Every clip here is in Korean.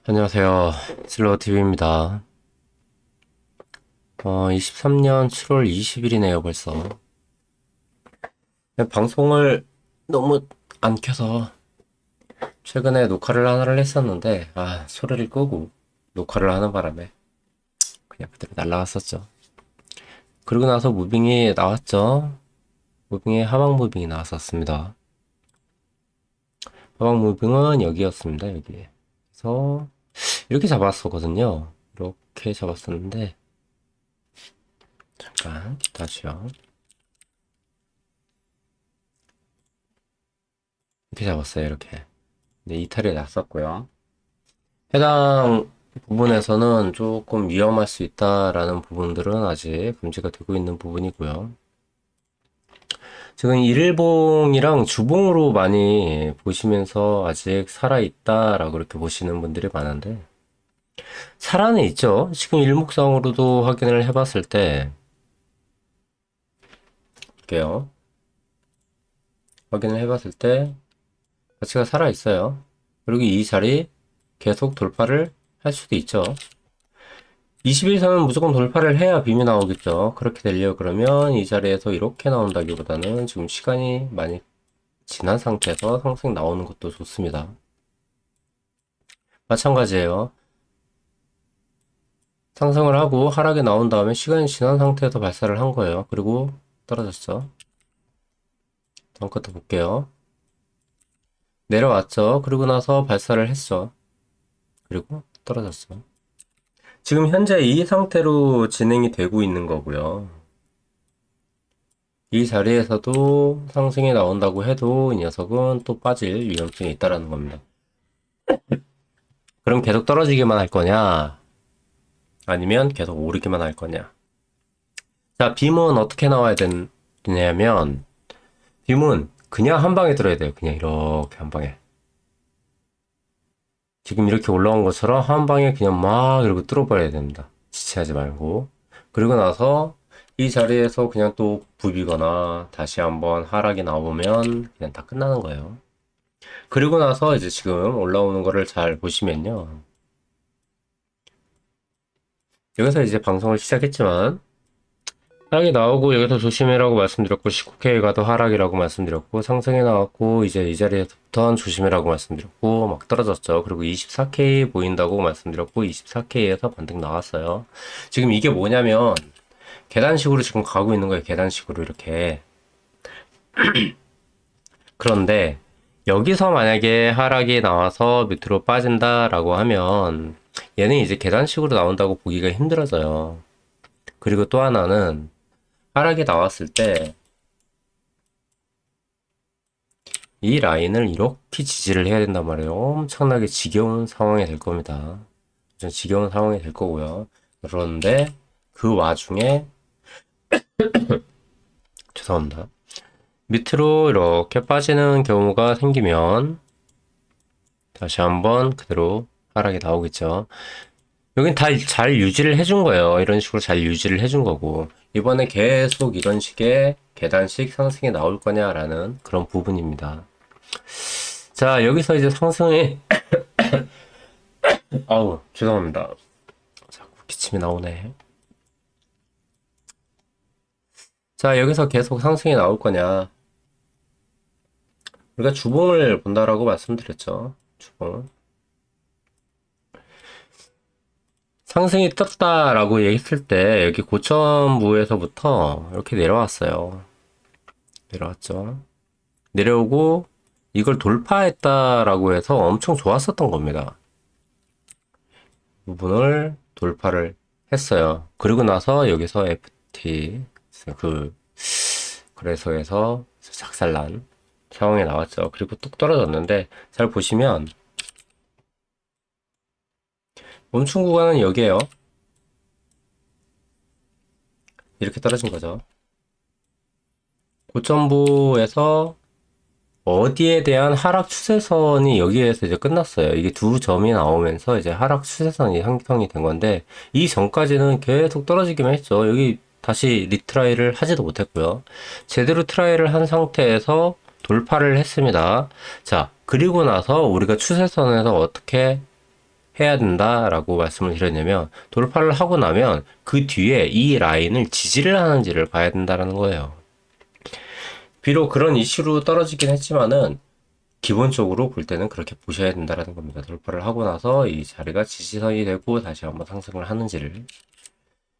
안녕하세요. 슬로우TV입니다. 23년 7월 20일이네요, 벌써. 방송을 너무 안 켜서 최근에 녹화를 하나를 했었는데, 소리를 끄고 녹화를 하는 바람에 그냥 그대로 날라갔었죠. 그러고 나서 무빙이 나왔죠. 무빙에 하방 무빙이 나왔었습니다. 하방 무빙은 여기였습니다, 여기. 그래서 이렇게 잡았었거든요. 이렇게 잡았었는데, 잠깐, 다시요. 이렇게 잡았어요, 이렇게. 네, 이탈이 났었고요. 해당 부분에서는 조금 위험할 수 있다라는 부분들은 아직 금지가 되고 있는 부분이고요. 지금 일봉이랑 주봉으로 많이 보시면서 아직 살아있다라고 이렇게 보시는 분들이 많은데, 살아는 있죠. 지금 일목상으로도 확인을 해봤을 때, 볼게요. 확인을 해봤을 때, 가치가 살아있어요. 그리고 이 자리 계속 돌파를 할 수도 있죠. 21선은 무조건 돌파를 해야 빔이 나오겠죠. 그렇게 되려 그러면 이 자리에서 이렇게 나온다기보다는 지금 시간이 많이 지난 상태에서 상승 나오는 것도 좋습니다. 마찬가지예요. 상승을 하고 하락이 나온 다음에 시간이 지난 상태에서 발사를 한 거예요. 그리고 떨어졌죠. 다음 것도 볼게요. 내려왔죠. 그리고 나서 발사를 했죠. 그리고 떨어졌죠. 지금 현재 이 상태로 진행이 되고 있는 거고요. 이 자리에서도 상승이 나온다고 해도 이 녀석은 또 빠질 위험성이 있다라는 겁니다. 그럼 계속 떨어지기만 할 거냐? 아니면 계속 오르기만 할 거냐? 자, 빔은 어떻게 나와야 되냐면, 빔은 그냥 한 방에 들어야 돼요. 그냥 이렇게 한 방에. 지금 이렇게 올라온 것처럼 한 방에 그냥 막 이러고 뚫어버려야 됩니다. 지체하지 말고. 그리고 나서 이 자리에서 그냥 또 부비거나 다시 한번 하락이 나오면 그냥 다 끝나는 거예요. 그리고 나서 이제 지금 올라오는 거를 잘 보시면요. 여기서 이제 방송을 시작했지만 하락이 나오고 여기서 조심해라고 말씀드렸고 19K 가도 하락이라고 말씀드렸고 상승이 나왔고 이제 이 자리에서부터 조심해라고 말씀드렸고 막 떨어졌죠. 그리고 24K 보인다고 말씀드렸고 24K에서 반등 나왔어요. 지금 이게 뭐냐면 계단식으로 지금 가고 있는 거예요. 계단식으로 이렇게. 그런데 여기서 만약에 하락이 나와서 밑으로 빠진다라고 하면 얘는 이제 계단식으로 나온다고 보기가 힘들어져요. 그리고 또 하나는 하락이 나왔을 때 이 라인을 이렇게 지지를 해야 된단 말이에요. 엄청나게 지겨운 상황이 될 겁니다. 좀 지겨운 상황이 될 거고요. 그런데 그 와중에 죄송합니다. 밑으로 이렇게 빠지는 경우가 생기면 다시 한번 그대로 하락이 나오겠죠. 여긴 다 잘 유지를 해준 거예요. 이런 식으로 잘 유지를 해준 거고 이번에 계속 이런 식의 계단식 상승이 나올 거냐라는 그런 부분입니다. 자, 여기서 이제 상승이 아우 죄송합니다. 자꾸 기침이 나오네. 자, 여기서 계속 상승이 나올 거냐? 우리가 주봉을 본다라고 말씀드렸죠. 주봉. 상승이 떴다라고 얘기했을 때 여기 고점부에서부터 이렇게 내려왔어요. 내려왔죠. 내려오고 이걸 돌파했다라고 해서 엄청 좋았었던 겁니다. 부분을 돌파를 했어요. 그리고 나서 여기서 FT 그 거래소에서 작살난 상황이 나왔죠. 그리고 뚝 떨어졌는데 잘 보시면 멈춘 구간은 여기에요. 이렇게 떨어진 거죠. 고점부에서 어디에 대한 하락 추세선이 여기에서 이제 끝났어요. 이게 두 점이 나오면서 이제 하락 추세선이 형성이 된 건데 이 전까지는 계속 떨어지기만 했죠. 여기 다시 리트라이를 하지도 못했고요. 제대로 트라이를 한 상태에서 돌파를 했습니다. 자, 그리고 나서 우리가 추세선에서 어떻게 해야 된다라고 말씀을 드렸냐면 돌파를 하고 나면 그 뒤에 이 라인을 지지를 하는지를 봐야 된다라는 거예요. 비록 그런 이슈로 떨어지긴 했지만은 기본적으로 볼 때는 그렇게 보셔야 된다라는 겁니다. 돌파를 하고 나서 이 자리가 지지선이 되고 다시 한번 상승을 하는지를,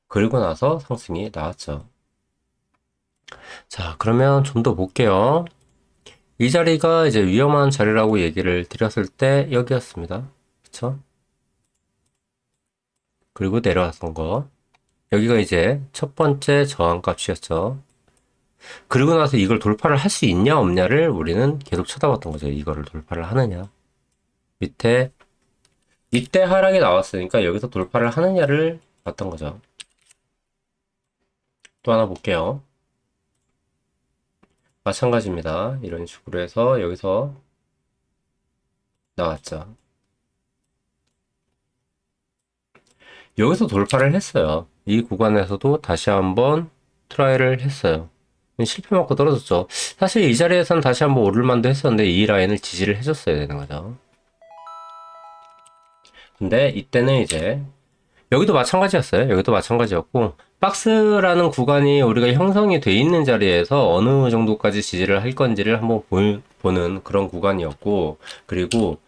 그리고 나서 상승이 나왔죠. 자, 그러면 좀 더 볼게요. 이 자리가 이제 위험한 자리라고 얘기를 드렸을 때 여기였습니다. 그쵸? 그리고 내려왔던 거. 여기가 이제 첫 번째 저항값이었죠. 그리고 나서 이걸 돌파를 할 수 있냐 없냐를 우리는 계속 쳐다봤던 거죠. 이거를 돌파를 하느냐. 밑에 이때 하락이 나왔으니까 여기서 돌파를 하느냐를 봤던 거죠. 또 하나 볼게요. 마찬가지입니다. 이런 식으로 해서 여기서 나왔죠. 여기서 돌파를 했어요. 이 구간에서도 다시 한번 트라이를 했어요. 실패 맞고 떨어졌죠. 사실 이 자리에서는 다시 한번 오를 만도 했었는데 이 라인을 지지를 해줬어야 되는 거죠. 근데 이때는 이제 여기도 마찬가지였어요. 여기도 마찬가지였고 박스라는 구간이 우리가 형성이 돼 있는 자리에서 어느 정도까지 지지를 할 건지를 한번 보는 그런 구간이었고, 그리고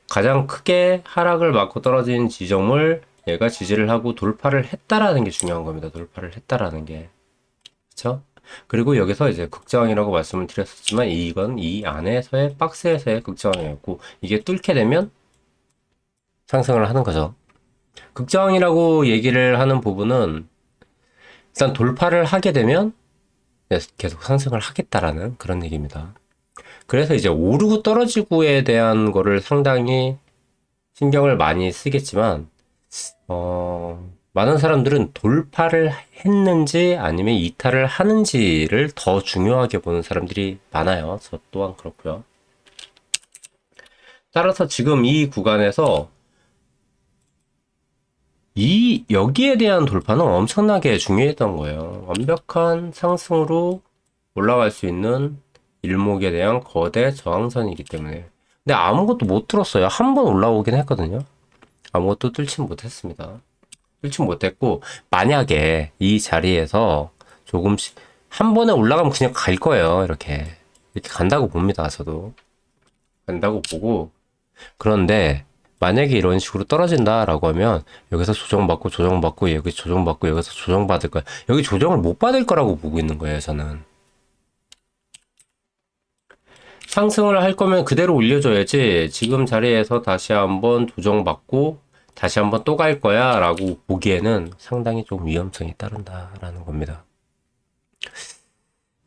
가장 크게 하락을 맞고 떨어진 지점을 얘가 지지를 하고 돌파를 했다라는 게 중요한 겁니다. 돌파를 했다라는 게. 그쵸? 그리고 여기서 이제 극저항이라고 말씀을 드렸었지만 이건 이 안에서의 박스에서의 극저항이었고, 이게 뚫게 되면 상승을 하는 거죠. 극저항이라고 얘기를 하는 부분은 일단 돌파를 하게 되면 계속 상승을 하겠다라는 그런 얘기입니다. 그래서 이제 오르고 떨어지고에 대한 거를 상당히 신경을 많이 쓰겠지만, 많은 사람들은 돌파를 했는지 아니면 이탈을 하는지를 더 중요하게 보는 사람들이 많아요. 저 또한 그렇고요. 따라서 지금 이 구간에서 여기에 대한 돌파는 엄청나게 중요했던 거예요. 완벽한 상승으로 올라갈 수 있는 일목에 대한 거대 저항선이기 때문에. 근데 아무것도 못 들었어요. 한 번 올라오긴 했거든요. 아무것도 뚫지 못했습니다. 뚫지 못했고, 만약에 이 자리에서 조금씩, 한 번에 올라가면 그냥 갈 거예요. 이렇게 간다고 봅니다. 저도. 간다고 보고. 그런데, 만약에 이런 식으로 떨어진다라고 하면, 여기서 조정받고, 여기 조정받고, 여기서 조정받을 거야. 여기 조정을 못 받을 거라고 보고 있는 거예요, 저는. 상승을 할 거면 그대로 올려줘야지, 지금 자리에서 다시 한번 조정받고, 다시 한번 또 갈 거야 라고 보기에는 상당히 좀 위험성이 따른다라는 겁니다.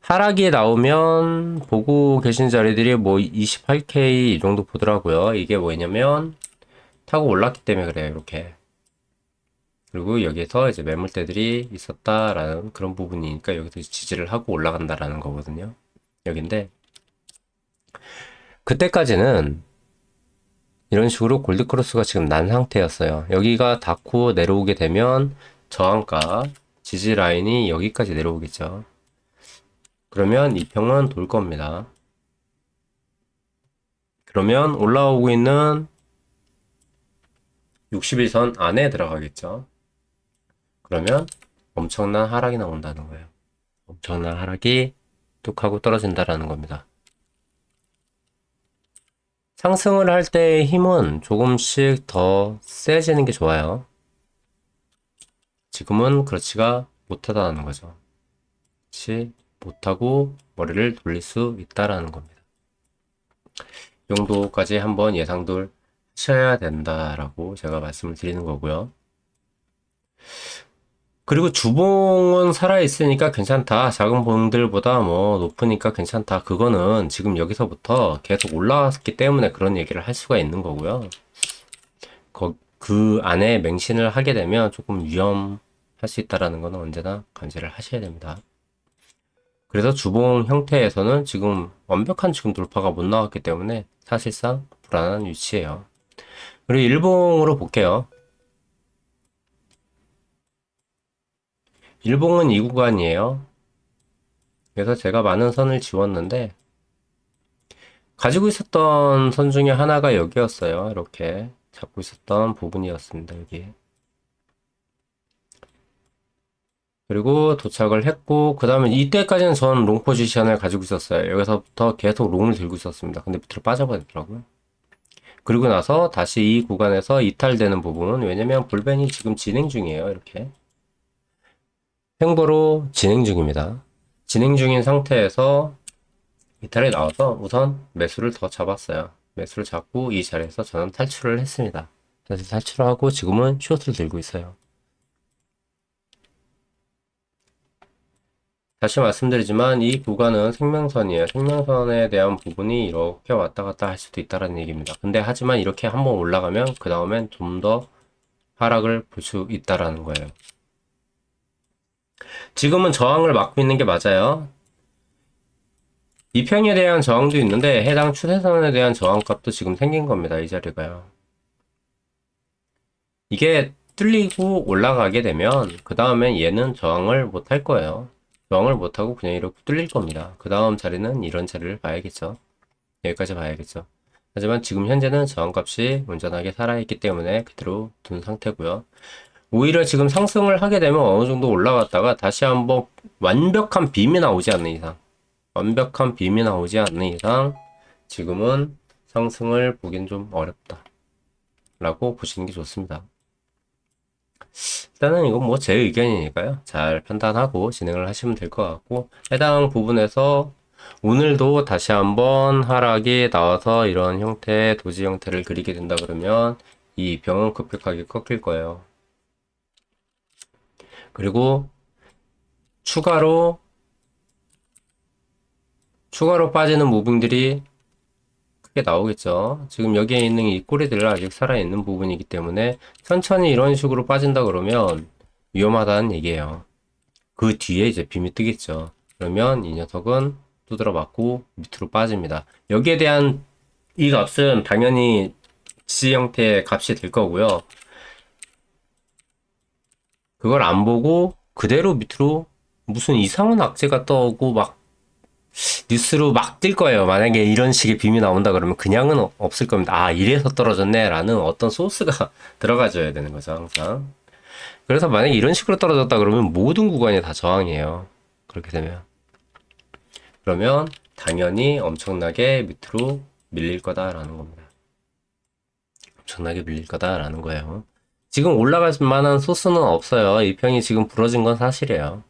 하락이 나오면 보고 계신 자리들이 뭐 28K 이 정도 보더라고요. 이게 뭐냐면 타고 올랐기 때문에 그래요. 이렇게. 그리고 여기에서 이제 매물대들이 있었다라는 그런 부분이니까 여기서 지지를 하고 올라간다라는 거거든요. 여긴데 그때까지는 이런 식으로 골드크로스가 지금 난 상태였어요. 여기가 닿고 내려오게 되면 저항가 지지 라인이 여기까지 내려오겠죠. 그러면 이 평은 돌 겁니다. 그러면 올라오고 있는 61선 안에 들어가겠죠. 그러면 엄청난 하락이 나온다는 거예요. 엄청난 하락이 뚝 하고 떨어진다라는 겁니다. 상승을 할 때의 힘은 조금씩 더 세지는 게 좋아요. 지금은 그렇지가 못하다는 거죠. 그렇지 못하고 머리를 돌릴 수 있다라는 겁니다. 이 정도까지 한번 예상들 하셔야 된다라고 제가 말씀을 드리는 거고요. 그리고 주봉은 살아있으니까 괜찮다. 작은 봉들보다 뭐 높으니까 괜찮다. 그거는 지금 여기서부터 계속 올라왔기 때문에 그런 얘기를 할 수가 있는 거고요. 그 안에 맹신을 하게 되면 조금 위험할 수 있다라는 거는 언제나 감지를 하셔야 됩니다. 그래서 주봉 형태에서는 지금 완벽한 지금 돌파가 못 나왔기 때문에 사실상 불안한 위치예요. 그리고 일봉으로 볼게요. 일봉은 이 구간이에요. 그래서 제가 많은 선을 지웠는데 가지고 있었던 선 중에 하나가 여기였어요. 이렇게 잡고 있었던 부분이었습니다. 여기. 그리고 도착을 했고 그 다음에 이때까지는 전 롱 포지션을 가지고 있었어요. 여기서부터 계속 롱을 들고 있었습니다. 근데 밑으로 빠져버리더라고요. 그리고 나서 다시 이 구간에서 이탈되는 부분, 왜냐면 볼벤이 지금 진행 중이에요. 이렇게 횡보로 진행 중입니다. 진행 중인 상태에서 이탈이 나와서 우선 매수를 더 잡았어요. 매수를 잡고 이 자리에서 저는 탈출을 했습니다. 다시 탈출을 하고 지금은 숏을 들고 있어요. 다시 말씀드리지만 이 구간은 생명선이에요. 생명선에 대한 부분이 이렇게 왔다 갔다 할 수도 있다는 얘기입니다. 근데 하지만 이렇게 한번 올라가면 그 다음엔 좀 더 하락을 볼 수 있다라는 거예요. 지금은 저항을 막고 있는 게 맞아요. 이평에 대한 저항도 있는데 해당 추세선에 대한 저항값도 지금 생긴 겁니다. 이 자리가요. 이게 뚫리고 올라가게 되면 그 다음엔 얘는 저항을 못 할 거예요. 저항을 못하고 그냥 이렇게 뚫릴 겁니다. 그 다음 자리는 이런 자리를 봐야겠죠. 여기까지 봐야겠죠. 하지만 지금 현재는 저항값이 온전하게 살아있기 때문에 그대로 둔 상태고요. 오히려 지금 상승을 하게 되면 어느 정도 올라갔다가 다시 한번 완벽한 빔이 나오지 않는 이상 지금은 상승을 보긴 좀 어렵다 라고 보시는 게 좋습니다. 일단은 이건 뭐 제 의견이니까요. 잘 판단하고 진행을 하시면 될 것 같고, 해당 부분에서 오늘도 다시 한번 하락이 나와서 이런 형태의 도지 형태를 그리게 된다 그러면 이 병은 급격하게 꺾일 거예요. 그리고 추가로 빠지는 무빙들이 크게 나오겠죠. 지금 여기에 있는 이 꼬리들 아직 살아있는 부분이기 때문에 천천히 이런 식으로 빠진다 그러면 위험하다는 얘기예요. 그 뒤에 이제 빔이 뜨겠죠. 그러면 이 녀석은 두드러 맞고 밑으로 빠집니다. 여기에 대한 이 값은 당연히 지지 형태의 값이 될 거고요. 그걸 안 보고 그대로 밑으로 무슨 이상한 악재가 떠오고 막 뉴스로 막 뜰 거예요. 만약에 이런 식의 빔이 나온다 그러면 그냥은 없을 겁니다. 아, 이래서 떨어졌네 라는 어떤 소스가 들어가줘야 되는 거죠, 항상. 그래서 만약에 이런 식으로 떨어졌다 그러면 모든 구간이 다 저항이에요. 그렇게 되면. 그러면 당연히 엄청나게 밑으로 밀릴 거다라는 겁니다. 엄청나게 밀릴 거다라는 거예요. 지금 올라갈 만한 소스는 없어요. 이 평이 지금 부러진 건 사실이에요.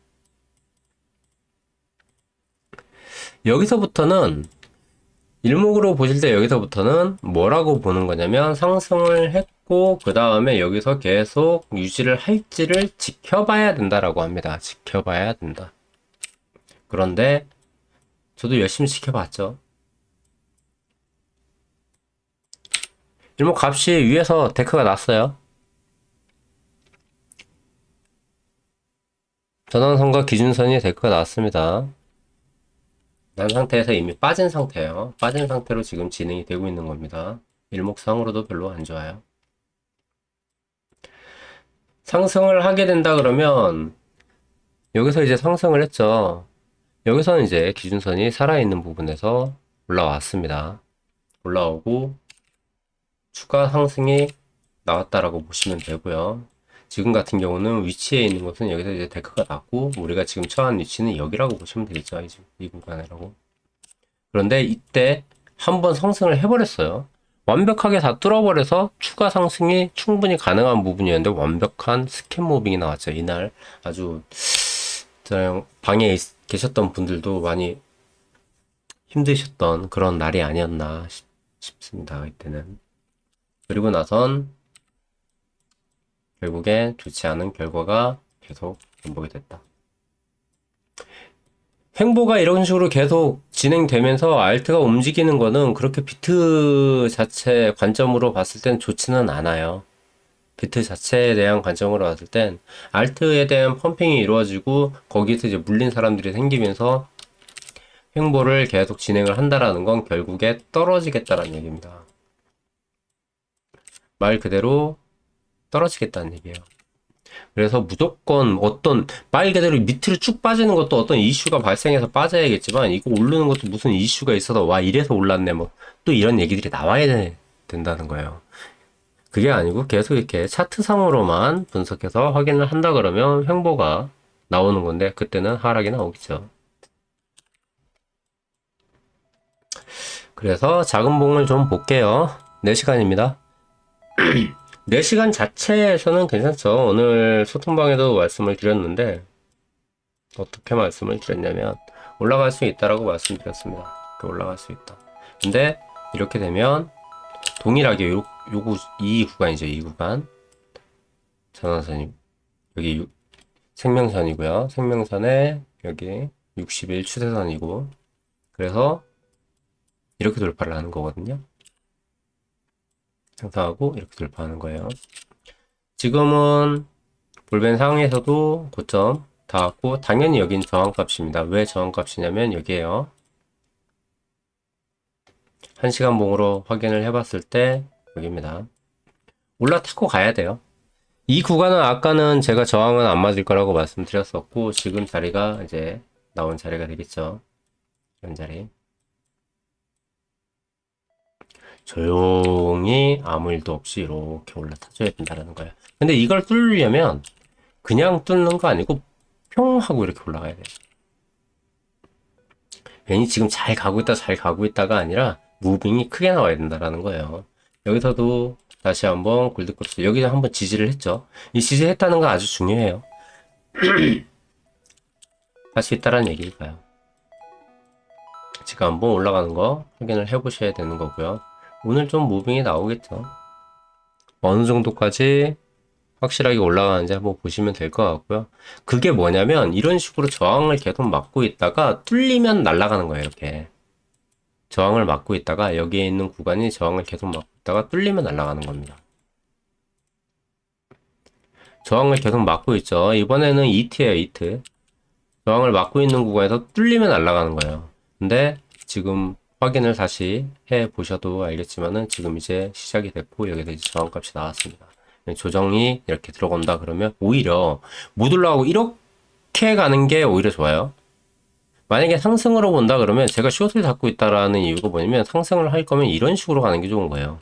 여기서부터는 일목으로 보실 때 여기서부터는 뭐라고 보는 거냐면 상승을 했고 그 다음에 여기서 계속 유지를 할지를 지켜봐야 된다라고 합니다. 지켜봐야 된다. 그런데 저도 열심히 지켜봤죠. 일목 값이 위에서 데크가 났어요. 전환선과 기준선이 데크가 났습니다. 난 상태에서 이미 빠진 상태예요. 빠진 상태로 지금 진행이 되고 있는 겁니다. 일목상으로도 별로 안 좋아요. 상승을 하게 된다 그러면 여기서 이제 상승을 했죠. 여기서는 이제 기준선이 살아있는 부분에서 올라왔습니다. 올라오고 추가 상승이 나왔다라고 보시면 되고요. 지금 같은 경우는 위치에 있는 것은 여기서 이제 데크가 났고 우리가 지금 처한 위치는 여기라고 보시면 되겠죠. 이 구간이라고. 그런데 이때 한번 상승을 해버렸어요. 완벽하게 다 뚫어버려서 추가 상승이 충분히 가능한 부분이었는데 완벽한 스캔 무빙이 나왔죠. 이날 아주 방에 계셨던 분들도 많이 힘드셨던 그런 날이 아니었나 싶습니다. 이때는. 그리고 나선 결국에 좋지 않은 결과가 계속 반복이 됐다. 횡보가 이런 식으로 계속 진행되면서 알트가 움직이는 거는 그렇게 비트 자체 관점으로 봤을 땐 좋지는 않아요. 비트 자체에 대한 관점으로 봤을 땐 알트에 대한 펌핑이 이루어지고 거기서 이제 물린 사람들이 생기면서 횡보를 계속 진행을 한다라는 건 결국에 떨어지겠다라는 얘기입니다. 말 그대로 떨어지겠다는 얘기예요. 그래서 무조건 어떤 말 그대로 밑으로 쭉 빠지는 것도 어떤 이슈가 발생해서 빠져야겠지만 이거 오르는 것도 무슨 이슈가 있어서 와 이래서 올랐네 뭐 또 이런 얘기들이 나와야 된다는 거예요. 그게 아니고 계속 이렇게 차트상으로만 분석해서 확인을 한다 그러면 횡보가 나오는 건데 그때는 하락이 나오겠죠. 그래서 작은 봉을 좀 볼게요. 4시간입니다. 4시간 자체에서는 괜찮죠. 오늘 소통방에도 말씀을 드렸는데 어떻게 말씀을 드렸냐면 올라갈 수 있다라고 말씀드렸습니다. 올라갈 수 있다. 근데 이렇게 되면 동일하게 이 구간이죠. 이 구간 전환선이 여기 생명선이고요. 생명선에 여기 60일 추세선이고 그래서 이렇게 돌파를 하는 거거든요. 상상하고 이렇게 돌파하는 거예요. 지금은 볼벤 상황에서도 고점 닿았고 당연히 여긴 저항값입니다. 왜 저항값이냐면 여기에요. 1시간 봉으로 확인을 해봤을 때 여기입니다. 올라타고 가야 돼요. 이 구간은 아까는 제가 저항은 안 맞을 거라고 말씀드렸었고 지금 자리가 이제 나온 자리가 되겠죠. 이런 자리. 조용히 아무 일도 없이 이렇게 올라타줘야 된다는 거예요. 근데 이걸 뚫으려면 그냥 뚫는 거 아니고 평 하고 이렇게 올라가야 돼요. 괜히 지금 잘 가고 있다 잘 가고 있다가 아니라 무빙이 크게 나와야 된다는 거예요. 여기서도 다시 한번 골드코스 여기서 한번 지지를 했죠. 이 지지했다는 거 아주 중요해요. 할 수 있다라는 얘기일까요? 지금 한번 올라가는 거 확인을 해보셔야 되는 거고요. 오늘 좀 무빙이 나오겠죠. 어느 정도까지 확실하게 올라가는지 한번 보시면 될 것 같고요. 그게 뭐냐면 이런 식으로 저항을 계속 막고 있다가 뚫리면 날아가는 거예요. 이렇게 저항을 막고 있다가 여기에 있는 구간이 저항을 계속 막고 있다가 뚫리면 날아가는 겁니다. 저항을 계속 막고 있죠. 이번에는 이트예요. 이트. 저항을 막고 있는 구간에서 뚫리면 날아가는 거예요. 근데 지금 확인을 다시 해 보셔도 알겠지만은 지금 이제 시작이 됐고 여기서 이제 저항값이 나왔습니다. 조정이 이렇게 들어간다 그러면 오히려 못 올라가고 이렇게 가는 게 오히려 좋아요. 만약에 상승으로 본다 그러면 제가 숏을 잡고 있다라는 이유가 뭐냐면 상승을 할 거면 이런 식으로 가는 게 좋은 거예요.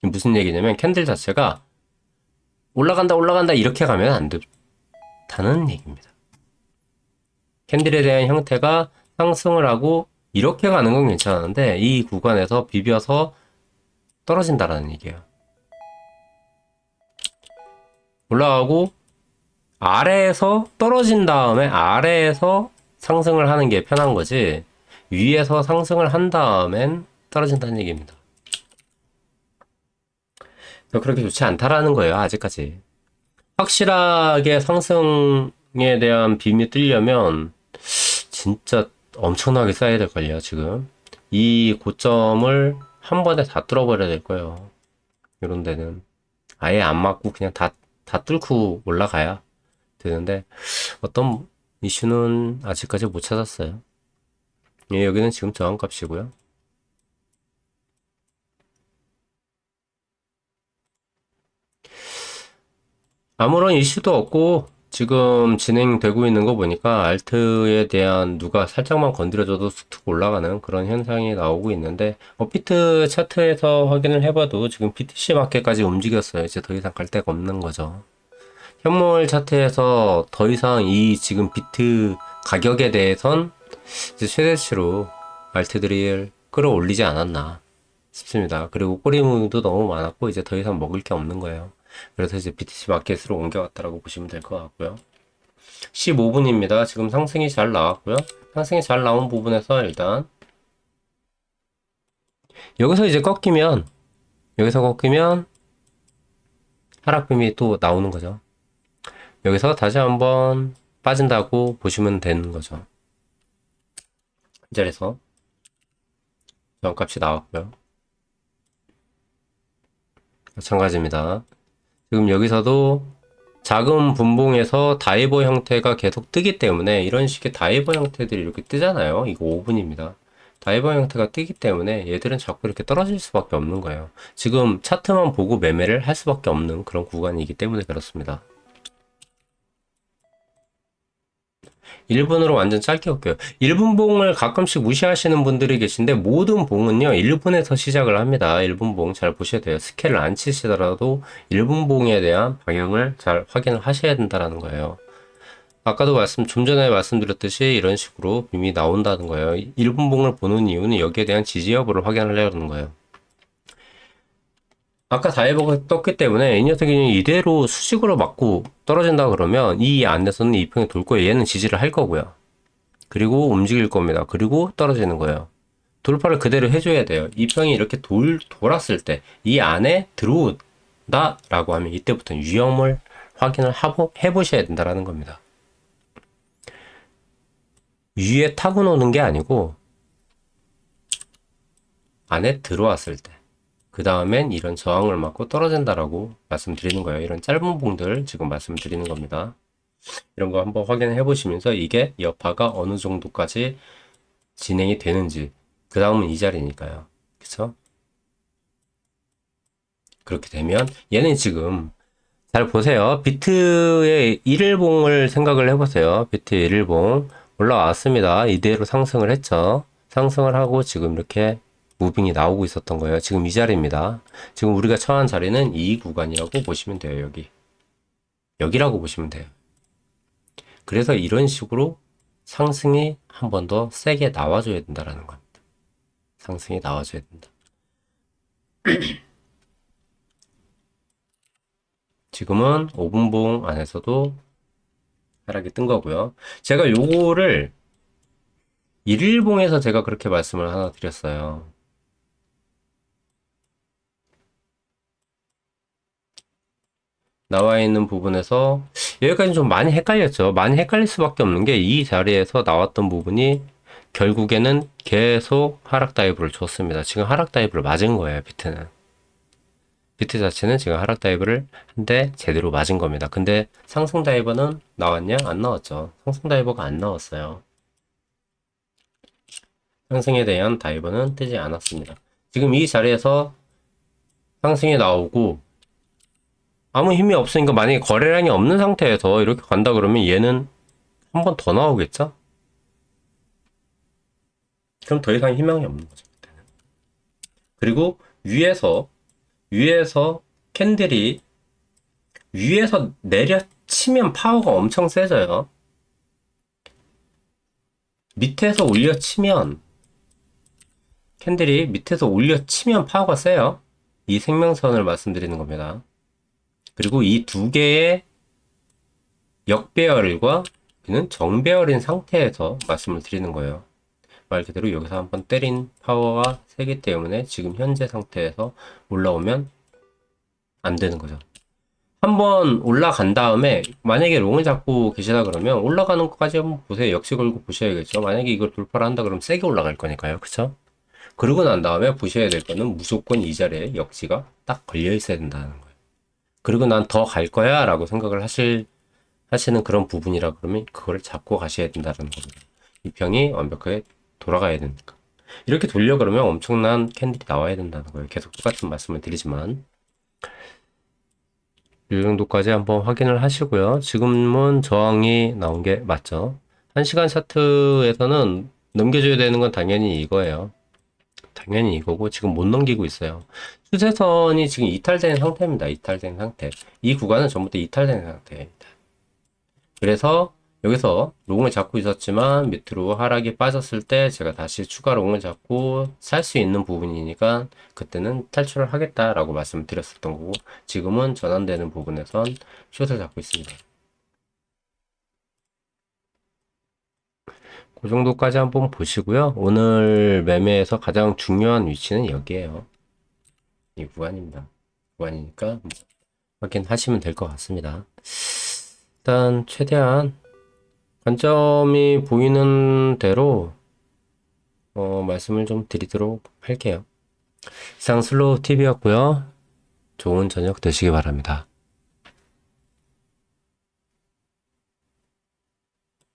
무슨 얘기냐면 캔들 자체가 올라간다 이렇게 가면 안 된다는 얘기입니다. 캔들에 대한 형태가 상승을 하고 이렇게 가는 건 괜찮은데 이 구간에서 비벼서 떨어진다라는 얘기예요. 올라가고 아래에서 떨어진 다음에 아래에서 상승을 하는 게 편한 거지 위에서 상승을 한 다음엔 떨어진다는 얘기입니다. 그렇게 좋지 않다라는 거예요. 아직까지 확실하게 상승에 대한 빔이 뚫려면 진짜 엄청나게 쌓여야 될걸요. 지금 이 고점을 한 번에 다 뚫어버려야 될 거예요. 이런 데는 아예 안 맞고 그냥 다 뚫고 올라가야 되는데 어떤 이슈는 아직까지 못 찾았어요. 예, 여기는 지금 저항값이고요. 아무런 이슈도 없고 지금 진행되고 있는 거 보니까 알트에 대한 누가 살짝만 건드려줘도 툭툭 올라가는 그런 현상이 나오고 있는데 업비트 차트에서 확인을 해봐도 지금 BTC 마켓까지 움직였어요. 이제 더 이상 갈 데가 없는 거죠. 현물 차트에서 더 이상 이 지금 비트 가격에 대해선 이제 최대치로 알트들을 끌어올리지 않았나 싶습니다. 그리고 꼬리무도 너무 많았고 이제 더 이상 먹을 게 없는 거예요. 그래서 이제 BTC 마켓으로 옮겨왔다라고 보시면 될 것 같고요. 15분입니다. 지금 상승이 잘 나왔고요. 상승이 잘 나온 부분에서 일단 여기서 꺾이면 하락빔이 또 나오는 거죠. 여기서 다시 한번 빠진다고 보시면 되는 거죠. 이 자리에서 저항값이 나왔고요. 마찬가지입니다. 지금 여기서도 작은 분봉에서 다이버 형태가 계속 뜨기 때문에 이런 식의 다이버 형태들이 이렇게 뜨잖아요. 이거 5분입니다. 다이버 형태가 뜨기 때문에 얘들은 자꾸 이렇게 떨어질 수밖에 없는 거예요. 지금 차트만 보고 매매를 할 수밖에 없는 그런 구간이기 때문에 그렇습니다. 1분으로 완전 짧게 할게요. 1분 봉을 가끔씩 무시하시는 분들이 계신데 모든 봉은요 1분에서 시작을 합니다. 1분 봉 잘 보셔야 돼요. 스케일을 안 치시더라도 1분 봉에 대한 방향을 잘 확인을 하셔야 된다는 거예요. 아까도 좀 전에 말씀드렸듯이 이런 식으로 빔이 나온다는 거예요. 1분 봉을 보는 이유는 여기에 대한 지지 여부를 확인하려는 거예요. 아까 다이버가 떴기 때문에 이 녀석이 이대로 수직으로 맞고 떨어진다 그러면 이 안에서는 이 평이 돌 거예요. 얘는 지지를 할 거고요. 그리고 움직일 겁니다. 그리고 떨어지는 거예요. 돌파를 그대로 해줘야 돼요. 이 평이 이렇게 돌았을 때 이 안에 들어온다 라고 하면 이때부터 위험을 확인을 해보셔야 된다는 겁니다. 위에 타고 노는 게 아니고 안에 들어왔을 때 그 다음엔 이런 저항을 맞고 떨어진다라고 말씀드리는 거예요. 이런 짧은 봉들 지금 말씀드리는 겁니다. 이런 거 한번 확인해 보시면서 이게 여파가 어느 정도까지 진행이 되는지, 그 다음은 이 자리니까요. 그쵸? 그렇게 되면 얘는 지금 잘 보세요. 비트의 1일봉을 생각을 해보세요. 비트의 1일봉 올라왔습니다. 이대로 상승을 했죠. 상승을 하고 지금 이렇게 무빙이 나오고 있었던 거예요. 지금 이 자리입니다. 지금 우리가 처한 자리는 이 구간이라고 보시면 돼요. 여기라고 보시면 돼요. 그래서 이런 식으로 상승이 한 번 더 세게 나와줘야 된다라는 겁니다. 상승이 나와줘야 된다. 지금은 5분봉 안에서도 하락이 뜬 거고요. 제가 요거를 1일봉에서 제가 그렇게 말씀을 하나 드렸어요. 나와 있는 부분에서 여기까지 좀 많이 헷갈렸죠. 많이 헷갈릴 수밖에 없는 게 이 자리에서 나왔던 부분이 결국에는 계속 하락 다이브를 줬습니다. 지금 하락 다이브를 맞은 거예요, 비트는. 비트 자체는 지금 하락 다이브를 한데 제대로 맞은 겁니다. 근데 상승 다이버는 나왔냐? 안 나왔죠. 상승 다이버가 안 나왔어요. 상승에 대한 다이버는 뜨지 않았습니다. 지금 이 자리에서 상승이 나오고 아무 힘이 없으니까 만약에 거래량이 없는 상태에서 이렇게 간다 그러면 얘는 한 번 더 나오겠죠? 그럼 더 이상 희망이 없는 거죠. 그때는. 그리고 위에서 캔들이 위에서 내려치면 파워가 엄청 세져요. 밑에서 올려치면 캔들이 밑에서 올려치면 파워가 세요. 이 생명선을 말씀드리는 겁니다. 그리고 이 두 개의 역배열과 정배열인 상태에서 말씀을 드리는 거예요. 말 그대로 여기서 한번 때린 파워가 세기 때문에 지금 현재 상태에서 올라오면 안 되는 거죠. 한번 올라간 다음에 만약에 롱을 잡고 계시다 그러면 올라가는 것까지 한번 보세요. 역시 걸고 보셔야겠죠. 만약에 이걸 돌파를 한다 그러면 세게 올라갈 거니까요. 그쵸? 그러고 난 다음에 보셔야 될 거는 무조건 이 자리에 역지가 딱 걸려 있어야 된다는 거예요. 그리고 난 더 갈 거야 라고 생각을 하시는 그런 부분이라 그러면 그거를 잡고 가셔야 된다는 겁니다. 이 평이 완벽하게 돌아가야 되니까. 이렇게 돌려 그러면 엄청난 캔들이 나와야 된다는 거예요. 계속 똑같은 말씀을 드리지만 이 정도까지 한번 확인을 하시고요. 지금은 저항이 나온 게 맞죠? 1시간 차트에서는 넘겨줘야 되는 건 당연히 이거예요. 당연히 이거고 지금 못 넘기고 있어요. 추세선이 지금 이탈된 상태입니다. 이탈된 상태. 이 구간은 전부 다 이탈된 상태입니다. 그래서 여기서 롱을 잡고 있었지만 밑으로 하락이 빠졌을 때 제가 다시 추가 롱을 잡고 살 수 있는 부분이니까 그때는 탈출을 하겠다라고 말씀을 드렸었던 거고 지금은 전환되는 부분에선 숏을 잡고 있습니다. 그 정도까지 한번 보시고요. 오늘 매매에서 가장 중요한 위치는 여기에요. 이 구간입니다. 구간이니까 확인하시면 될 것 같습니다. 일단 최대한 관점이 보이는 대로 말씀을 좀 드리도록 할게요. 이상 슬로우 TV였고요. 좋은 저녁 되시기 바랍니다.